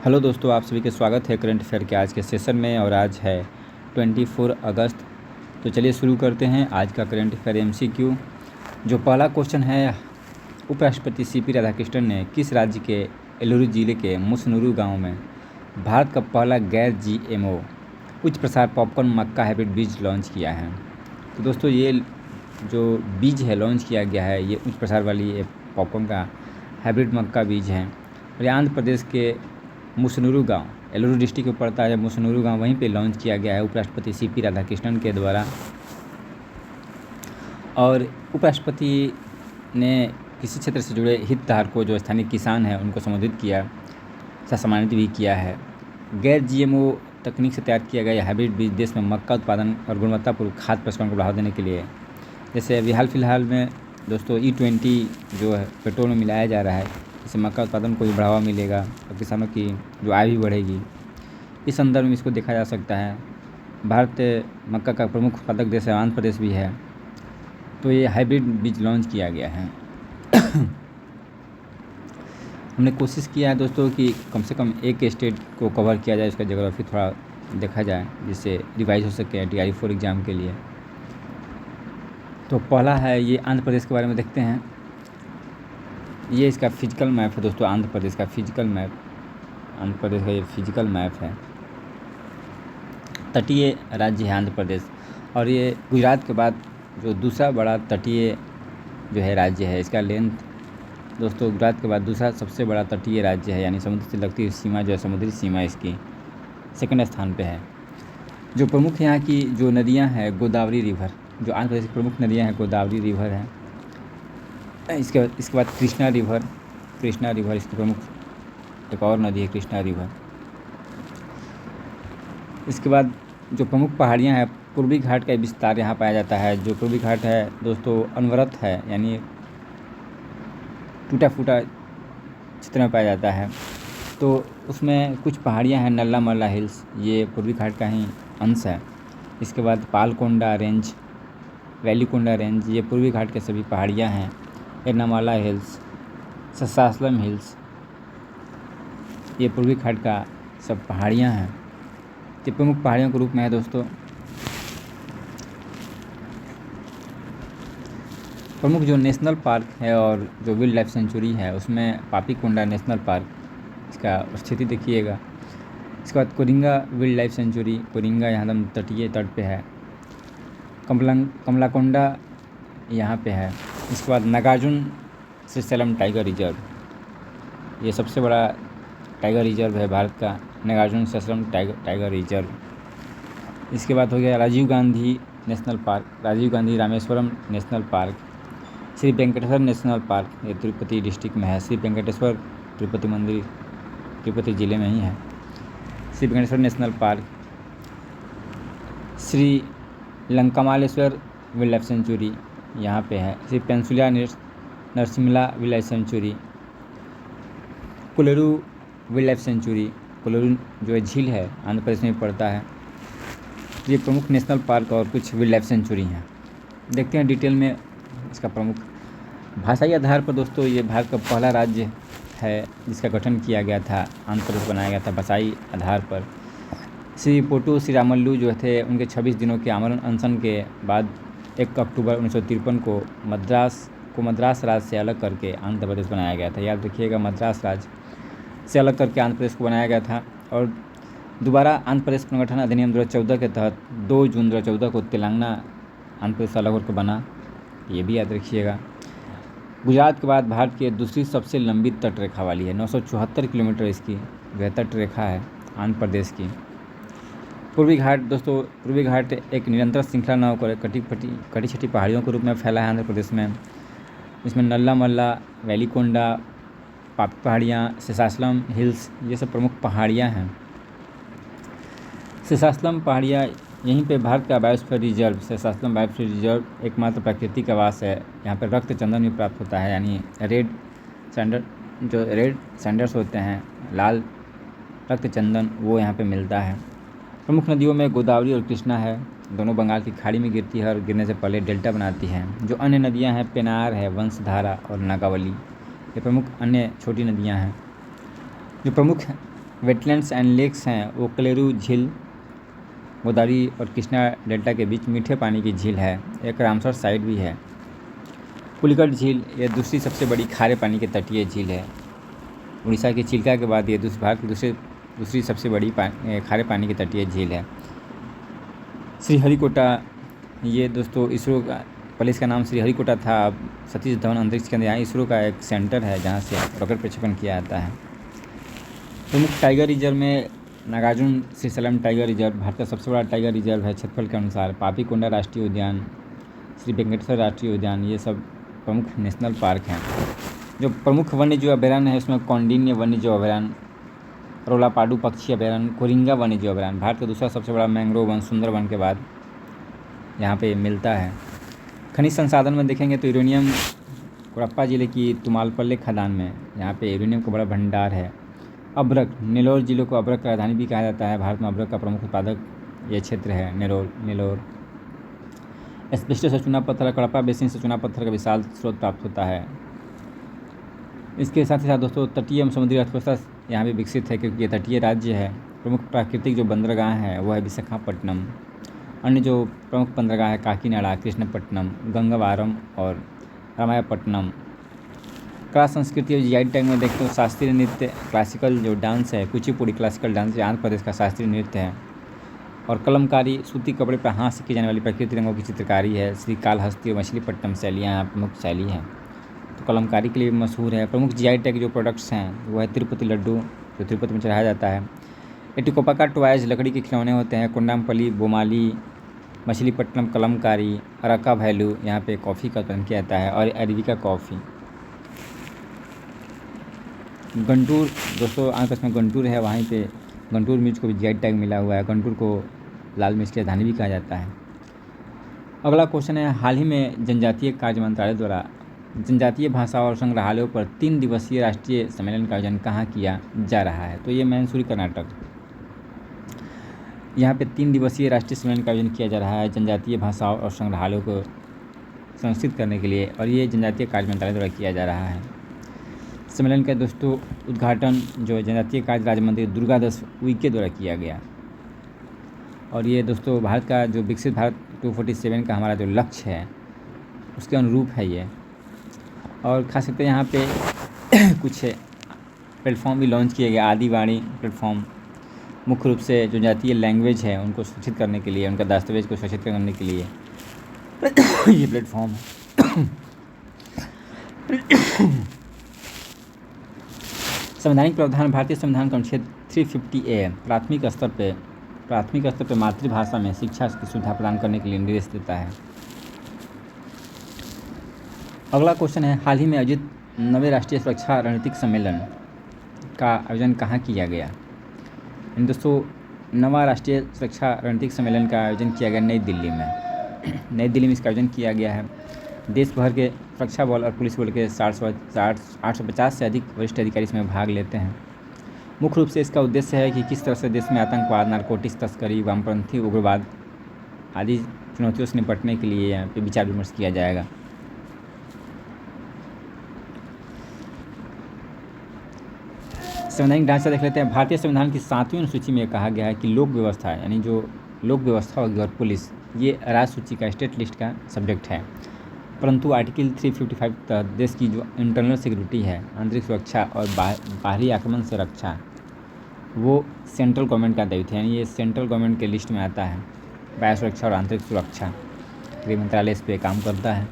Hello दोस्तों, आप सभी का स्वागत है करंट अफेयर के आज के सेशन में। और आज है 24 अगस्त। तो चलिए शुरू करते हैं आज का करंट अफेयर एमसीक्यू। जो पहला क्वेश्चन है, उपराष्ट्रपति सीपी राधाकृष्णन ने किस राज्य के एलुरु जिले के मुसनुरु गांव में भारत का पहला गैर जीएमओ उच्च प्रसार पॉपकॉर्न मक्का हाइब्रिड बीज लॉन्च किया है? तो दोस्तों, ये जो बीज है लॉन्च किया गया है, ये उच्च प्रसार वाली पॉपकॉर्न का हाइब्रिड मक्का बीज है। और ये आंध्र प्रदेश के मुसनुरु गांव, एलुरु डिस्ट्रिक्ट में पड़ता है मुसनुरु गांव, वहीं पे लॉन्च किया गया है उपराष्ट्रपति सीपी राधाकृष्णन के द्वारा। और उपराष्ट्रपति ने किसी क्षेत्र से जुड़े हितधारकों, जो स्थानीय किसान हैं, उनको संबोधित किया, सम्मानित भी किया है। गैर जीएमओ तकनीक से तैयार किया गया हाइब्रिड बीज देश में मक्का उत्पादन और गुणवत्तापूर्ण खाद्य प्रसंस्करण को बढ़ावा देने के लिए, जैसे अभी हाल फिलहाल में दोस्तों E20 जो है पेट्रोल में मिलाया जा रहा है, इससे मक्का उत्पादन को भी बढ़ावा मिलेगा और किसानों की जो आय भी बढ़ेगी। इस संदर्भ में इसको देखा जा सकता है। भारत मक्का का प्रमुख उत्पादक देश है, आंध्र प्रदेश भी है, तो ये हाइब्रिड बीज लॉन्च किया गया है। हमने कोशिश किया है दोस्तों कि कम से कम एक स्टेट को कवर किया जाए, उसका ज्योग्राफी थोड़ा देखा जाए, जिससे रिवाइज हो सके TRE-4 एग्ज़ाम के लिए। तो पहला है ये आंध्र प्रदेश के बारे में देखते हैं। ये इसका फिजिकल मैप है दोस्तों, आंध्र प्रदेश का फिजिकल मैप, आंध्र प्रदेश का ये फिजिकल मैप है। तटीय राज्य है आंध्र प्रदेश, और ये गुजरात के बाद जो दूसरा बड़ा तटीय जो है राज्य है। इसका लेंथ दोस्तों गुजरात के बाद दूसरा सबसे बड़ा तटीय राज्य है, यानी समुद्र से लगती हुई सीमा जो है, समुद्री सीमा इसकी सेकंड स्थान पे है। जो प्रमुख यहाँ की जो नदियाँ हैं, गोदावरी रिवर, जो आंध्र प्रदेश की प्रमुख नदियाँ हैं, गोदावरी रिवर है। इसके बाद कृष्णा रिवर इसकी प्रमुख एक और नदी है, कृष्णा रिवर। इसके बाद जो प्रमुख पहाड़ियाँ हैं, पूर्वी घाट का विस्तार यहाँ पाया जाता है। जो पूर्वी घाट है दोस्तों अनवरत है, यानी टूटा फूटा क्षेत्र में पाया जाता है। तो उसमें कुछ पहाड़ियाँ हैं, नल्ला मल्ला हिल्स, ये पूर्वी घाट का ही अंश है। इसके बाद पालकोंडा रेंज, वेलिकोंडा रेंज, ये पूर्वी घाट के सभी पहाड़ियाँ हैं। एर्नामाला हिल्स, ससासलम हिल्स, ये पूर्वी घाट का सब पहाड़ियाँ हैं। ये प्रमुख पहाड़ियों के रूप में है दोस्तों। प्रमुख जो नेशनल पार्क है और जो वाइल्ड लाइफ सेंचुरी है, उसमें पापीकोंडा नेशनल पार्क, इसका स्थिति देखिएगा। इसके बाद Coringa wild life sanctuary, Coringa यहाँ एकदम तटीय तट पे है। कमलाकोंडा यहाँ पे है। इसके बाद नागार्जुन श्रीशैलम टाइगर रिजर्व, ये सबसे बड़ा टाइगर रिजर्व है भारत का, नागार्जुन श्रीशैलम टाइगर रिजर्व। इसके बाद हो गया Rajiv Gandhi national park, Rajiv Gandhi Rameswaram national park. Shri Venkateswara national park, ये तिरुपति डिस्ट्रिक्ट में है। श्री वेंकटेश्वर तिरुपति मंदिर तिरुपति ज़िले में ही है। Shri Venkateswara national park, Shri Lankamalleswara wildlife sanctuary यहाँ पे है। Shri Penusila Narasimha wildlife sanctuary, Kolleru wildlife sanctuary, Kolleru जो है झील है, आंध्र प्रदेश में पड़ता है। ये प्रमुख नेशनल पार्क और कुछ वाइल्ड लाइफ सेंचुरी हैं। देखते हैं डिटेल में इसका प्रमुख। भाषाई आधार पर दोस्तों ये भारत का पहला राज्य है जिसका गठन किया गया था, आंध्र प्रदेश बनाया गया था भाषाई आधार पर। श्री पोटू श्रीरामल्लू जो थे, उनके 26 दिनों के आमरण अनशन के बाद 1 अक्टूबर 1953 को मद्रास राज्य से अलग करके आंध्र प्रदेश बनाया गया था। याद रखिएगा, मद्रास राज्य से अलग करके आंध्र प्रदेश को बनाया गया था। और दोबारा आंध्र प्रदेश पुनर्गठन अधिनियम 2014 के तहत 2 जून 2014 को तेलंगाना आंध्र प्रदेश अलग होकर बना, ये भी याद रखिएगा। गुजरात के बाद भारत की दूसरी सबसे लंबी तट रेखा वाली है, 974 किलोमीटर इसकी वह तट रेखा है आंध्र प्रदेश की। पूर्वी घाट दोस्तों, पूर्वी घाट एक निरंतर श्रृंखला न होकर कटी छटी पहाड़ियों के रूप में फैला है आंध्र प्रदेश में। इसमें नल्ला मल्ला, वेलिकोंडा, पापी पहाड़ियाँ, शेषाचलम हिल्स, ये सब प्रमुख पहाड़ियाँ हैं। शेषाचलम पहाड़ियाँ, यहीं पे भारत का biosphere reserve, Seshachalam biosphere reserve एकमात्र प्राकृतिक आवास है। यहाँ पर रक्त चंदन भी प्राप्त होता है, यानी रेड सैंडर्स होते हैं, लाल रक्त चंदन, वो यहाँ पे मिलता है। प्रमुख नदियों में गोदावरी और कृष्णा है, दोनों बंगाल की खाड़ी में गिरती है और गिरने से पहले डेल्टा बनाती हैं। जो अन्य नदियाँ हैं, पेनार है, वंशधारा और नागावली, ये प्रमुख अन्य छोटी नदियाँ हैं। जो प्रमुख वेटलैंड्स एंड लेक्स हैं वो कलेरू झील, गोदावरी और कृष्णा डेल्टा के बीच मीठे पानी की झील है। एक रामसर साइट भी है। पुलिकट झील ये दूसरी सबसे बड़ी खारे पानी की तटीय झील है। उड़ीसा की चिल्का के बाद ये भारत की दूसरी सबसे बड़ी खारे पानी की तटीय झील है। श्रीहरिकोटा, ये दोस्तों इसरो का, पहले इसका नाम श्रीहरिकोटा था, अब सतीश धवन अंतरिक्ष केंद्र, यहाँ इसरो का एक सेंटर है जहाँ से रॉकेट प्रक्षेपण किया जाता है। प्रमुख टाइगर रिजर्व में नागार्जुन श्रीशैलम टाइगर रिजर्व भारत का सबसे बड़ा टाइगर रिजर्व है क्षेत्रफल के अनुसार। पापीकोंडा राष्ट्रीय उद्यान, श्री वेंकटेश्वर राष्ट्रीय उद्यान, ये सब प्रमुख नेशनल पार्क हैं। जो प्रमुख वन्य जीव अभयारण्य है उसमें कौंडिन्य वन्य जीव अभयारण्य, रोलापाडू पक्षी अभयारण्य, कोरिंगा वन्य जीव अभयारण्य, भारत का दूसरा सबसे बड़ा मैंग्रोव वन सुंदरवन के बाद यहाँ पे मिलता है। खनिज संसाधन में देखेंगे तो यूरेनियम कोरप्पा जिले की तुमालपल्ले खदान में यहाँ पे यूरेनियम का बड़ा भंडार है। अभ्रक, नेल्लोर जिले को अभ्रक की राजधानी भी कहा जाता है। भारत में अभ्रक का प्रमुख उत्पादक ये क्षेत्र है नेल्लोर। एस्बेस्टस से चूना पत्थर, कडप्पा बेसिन से चूना पत्थर का विशाल स्रोत प्राप्त होता है। इसके साथ ही साथ दोस्तों तटीय एवं समुद्री अर्थव्यवस्था यहाँ भी विकसित है क्योंकि ये तटीय राज्य है। प्रमुख प्राकृतिक जो बंदरगाह है वो है विशाखापट्टनम। अन्य जो प्रमुख बंदरगाह है काकीनाडा, कृष्णपट्टनम, गंगवारम और रामायपट्टनम। कला संस्कृति और जीआई टैग में देखते हो शास्त्रीय नृत्य, क्लासिकल जो डांस है, कुचिपुड़ी क्लासिकल डांस आंध्र प्रदेश का शास्त्रीय नृत्य है। और कलमकारी, सूती कपड़े पर हाथ से की जाने वाली प्राकृतिक रंगों की चित्रकारी है। श्रीकालहस्ती और मछलीपट्टनम शैलियाँ यहाँ प्रमुख शैली हैं, तो कलमकारी के लिए भी मशहूर है। प्रमुख जीआई टैग जो प्रोडक्ट्स हैं वो है तिरुपति लड्डू, जो तिरुपति में चढ़ाया जाता है। एटिकोपाका टॉयज लकड़ी के खिलौने होते हैं। कुंडामपल्ली, बोमाली, मछलीपट्टनम कलमकारी, अरका वैल्यू, यहाँ पे कॉफ़ी का उत्पादन किया जाता है और अरेबिका कॉफ़ी। गंटूर दोस्तों आंध्र प्रदेश में गंटूर है, वहीं पे गंटूर मिर्च को भी जीआई टैग मिला हुआ है। गंटूर को लाल मिर्च की राजधानी भी कहा जाता है। अगला क्वेश्चन है, हाल ही में जनजातीय कार्य मंत्रालय द्वारा जनजातीय भाषा और संग्रहालयों पर 3 दिवसीय राष्ट्रीय सम्मेलन का आयोजन कहाँ किया जा रहा है? तो ये मैनसूरी कर्नाटक, यहाँ पे 3 दिवसीय राष्ट्रीय सम्मेलन का आयोजन किया जा रहा है जनजातीय भाषाओं और संग्रहालयों को संरक्षित करने के लिए, और ये जनजातीय कार्य मंत्रालय द्वारा किया जा रहा है। सम्मेलन का दोस्तों उद्घाटन जो जनजातीय कार्य राज्य मंत्री दुर्गादास उइके द्वारा किया गया। और ये दोस्तों भारत का जो विकसित भारत 2047 का हमारा जो लक्ष्य है उसके अनुरूप है ये। और खास करके यहाँ पे कुछ प्लेटफॉर्म भी लॉन्च किए गए। आदिवाणी प्लेटफॉर्म मुख्य रूप से जो जातीय लैंग्वेज है उनको सुरक्षित करने के लिए, उनका दस्तावेज को सुरक्षित करने के लिए ये प्लेटफॉर्म है। संवैधानिक प्रावधान, भारतीय संविधान का अनुच्छेद 350A प्राथमिक स्तर पर मातृभाषा में शिक्षा की सुविधा प्रदान करने के लिए निर्देश देता है। अगला क्वेश्चन है, हाल ही में आयोजित 9वें राष्ट्रीय सुरक्षा रणनीतिक सम्मेलन का आयोजन कहाँ किया गया? दोस्तों 9वां राष्ट्रीय सुरक्षा रणनीतिक सम्मेलन का आयोजन किया गया नई दिल्ली में। नई दिल्ली में इसका आयोजन किया गया है। देश भर के सुरक्षा बल और पुलिस बल के 850 से अधिक वरिष्ठ अधिकारी इसमें भाग लेते हैं। मुख्य रूप से इसका उद्देश्य है कि किस तरह से देश में आतंकवाद, नारकोटिक्स तस्करी, वामपंथी उग्रवाद आदि चुनौतियों से निपटने के लिए यहाँ पे विचार विमर्श किया जाएगा। संवैधानिक ढांचा देख लेते हैं। भारतीय संविधान की 7वीं अनुसूची में कहा गया है कि लोक व्यवस्था यानी जो लोक व्यवस्था होगी और पुलिस ये राज्य सूची का स्टेट लिस्ट का सब्जेक्ट है। परंतु आर्टिकल 355 तहत देश की जो इंटरनल सिक्योरिटी है, आंतरिक सुरक्षा और बाहरी आक्रमण से रक्षा, वो सेंट्रल गवर्नमेंट का दायित्व है, यानी ये सेंट्रल गवर्नमेंट के लिस्ट में आता है। बाह्य सुरक्षा और आंतरिक सुरक्षा गृह मंत्रालय इस पर काम करता है।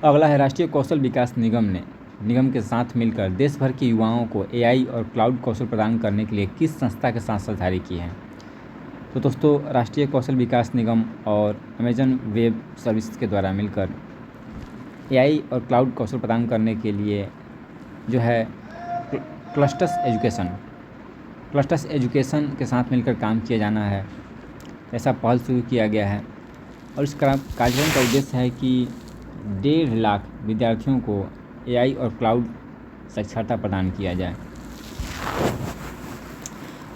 अगला है, राष्ट्रीय कौशल विकास निगम के साथ मिलकर देश भर के युवाओं को एआई और क्लाउड कौशल प्रदान करने के लिए किस संस्था के साथ साझेदारी की है? तो दोस्तों राष्ट्रीय कौशल विकास निगम और अमेजन वेब सर्विस के द्वारा मिलकर एआई और क्लाउड कौशल प्रदान करने के लिए जो है क्लस्टर्स एजुकेशन के साथ मिलकर काम किया जाना है। ऐसा पहल शुरू किया गया है और इस कार्यक्रम का उद्देश्य है कि 1.5 लाख विद्यार्थियों को एआई और क्लाउड साक्षरता प्रदान किया जाए।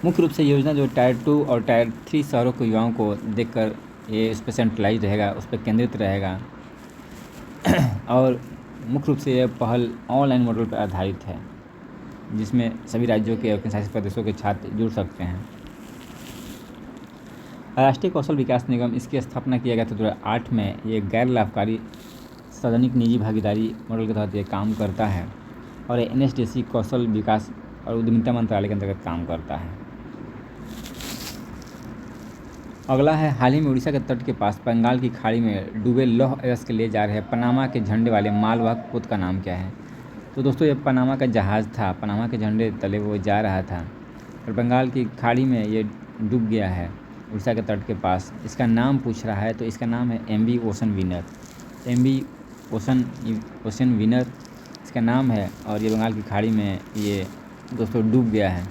मुख्य रूप से योजना जो टायर 2 और टायर 3 शहरों के युवाओं को देखकर ये उस पर सेंट्रलाइज रहेगा, उस पर केंद्रित रहेगा और मुख्य रूप से यह पहल ऑनलाइन मॉडल पर आधारित है। जिसमें सभी राज्यों के और केंद्रशासित प्रदेशों के छात्र जुड़ सकते हैं। राष्ट्रीय कौशल विकास निगम, इसकी स्थापना किया गया था 2008 में। ये गैर लाभकारी सार्वजनिक निजी भागीदारी मॉडल के तहत ये काम करता है और NSDC कौशल विकास और उद्यमिता मंत्रालय के अंतर्गत काम करता है। अगला है, हाल ही में उड़ीसा के तट के पास बंगाल की खाड़ी में डूबे लौह अयस्क के लिए जा रहे पनामा के झंडे वाले मालवाहक पोत का नाम क्या है? तो दोस्तों ये पनामा का जहाज़ था, पनामा के झंडे तले वो जा रहा था और बंगाल की खाड़ी में ये डूब गया है उड़ीसा के तट के पास। इसका नाम पूछ रहा है, तो इसका नाम है MV ocean winner. MV ocean winner इसका नाम है और ये बंगाल की खाड़ी में ये दोस्तों डूब गया है।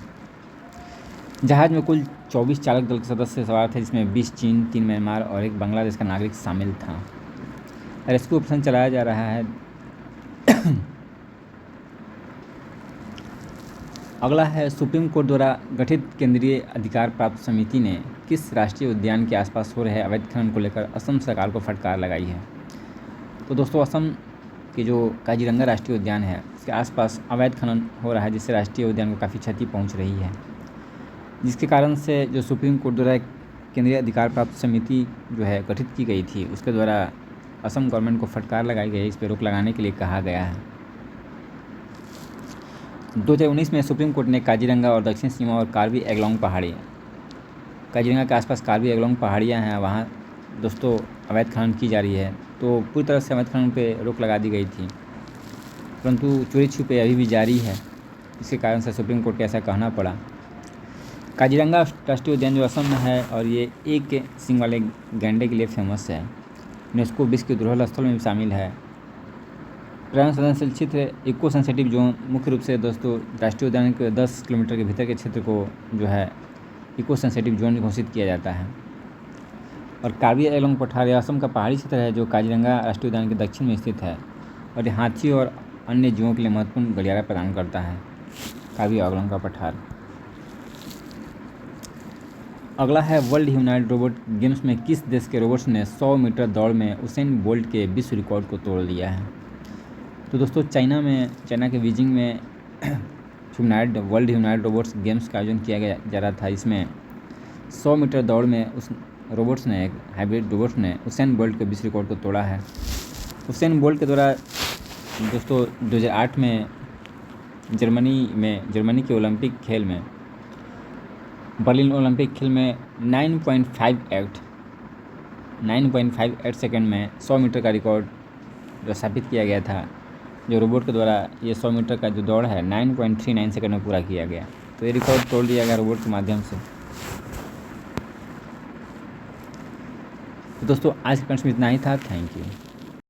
जहाज़ में कुल 24 चालक दल के सदस्य सवार थे, जिसमें 20 चीन, 3 म्यांमार और 1 बांग्लादेश का नागरिक शामिल था। रेस्क्यू ऑपरेशन चलाया जा रहा है। अगला है, सुप्रीम कोर्ट द्वारा गठित केंद्रीय अधिकार प्राप्त समिति ने किस राष्ट्रीय उद्यान के आसपास हो रहे अवैध खनन को लेकर असम सरकार को फटकार लगाई है? तो दोस्तों असम के जो काजीरंगा राष्ट्रीय उद्यान है उसके आसपास अवैध खनन हो रहा है, जिससे राष्ट्रीय उद्यान को काफ़ी क्षति पहुंच रही है, जिसके कारण से जो सुप्रीम कोर्ट द्वारा केंद्रीय अधिकार प्राप्त समिति जो है गठित की गई थी, उसके द्वारा असम गवर्नमेंट को फटकार लगाई गई है, इस पर रोक लगाने के लिए कहा गया है। 2019 में सुप्रीम कोर्ट ने काजीरंगा और दक्षिण सीमा और कार्बी एंगलोंग पहाड़ी, काजीरंगा के आसपास कार्बी एंगलोंग पहाड़ियाँ हैं, वहाँ दोस्तों अवैध खनन की जा रही है, तो पूरी तरह से अवैध खनन पे रोक लगा दी गई थी, परंतु चोरी छुपे अभी भी जारी है, इसके कारण से सुप्रीम कोर्ट को ऐसा कहना पड़ा। काजीरंगा राष्ट्रीय उद्यान जो असम में है और ये एक सींग वाले गैंडे के लिए फेमस है, यूनेस्को विश्व के धरोहर स्थल में भी शामिल है। पर्यावरण संवेदनशील क्षेत्र इको सेंसिटिव जोन मुख्य रूप से दोस्तों राष्ट्रीय उद्यान के 10 किलोमीटर के भीतर के क्षेत्र को जो है इको सेंसिटिव जोन घोषित किया जाता है। और कार्बी एंगलोंग पठार असम का पहाड़ी क्षेत्र है जो काजीरंगा राष्ट्रीय उद्यान के दक्षिण में स्थित है और ये हाथी और अन्य जीवों के लिए महत्वपूर्ण गलियारा प्रदान करता है, कार्बी एंगलोंग का पठार। अगला है, वर्ल्ड ह्यूमनॉइड रोबोट गेम्स में किस देश के रोबोट्स ने 100 मीटर दौड़ में उसेन बोल्ट के विश्व रिकॉर्ड को तोड़ लिया है? तो दोस्तों चाइना के बीजिंग में वर्ल्ड ह्यूमनॉइड रोबोट्स गेम्स का आयोजन किया जा रहा था। इसमें 100 मीटर दौड़ में उस रोबोट्स ने, एक हाइब्रिड रोबोट्स ने उसेन बोल्ट के विश्व रिकॉर्ड को तोड़ा है। उसेन बोल्ट के द्वारा दोस्तों 2008 में जर्मनी के ओलंपिक खेल में, बर्लिन ओलंपिक खेल में 9.58 सेकंड में 100 मीटर का रिकॉर्ड जो स्थापित किया गया था, जो रोबोट के द्वारा ये 100 मीटर का जो दौड़ है 9.39 सेकंड में पूरा किया गया, तो ये रिकॉर्ड तोड़ दिया गया रोबोट के माध्यम से। तो दोस्तों आज के कंटेंट में इतना ही था। Thank you.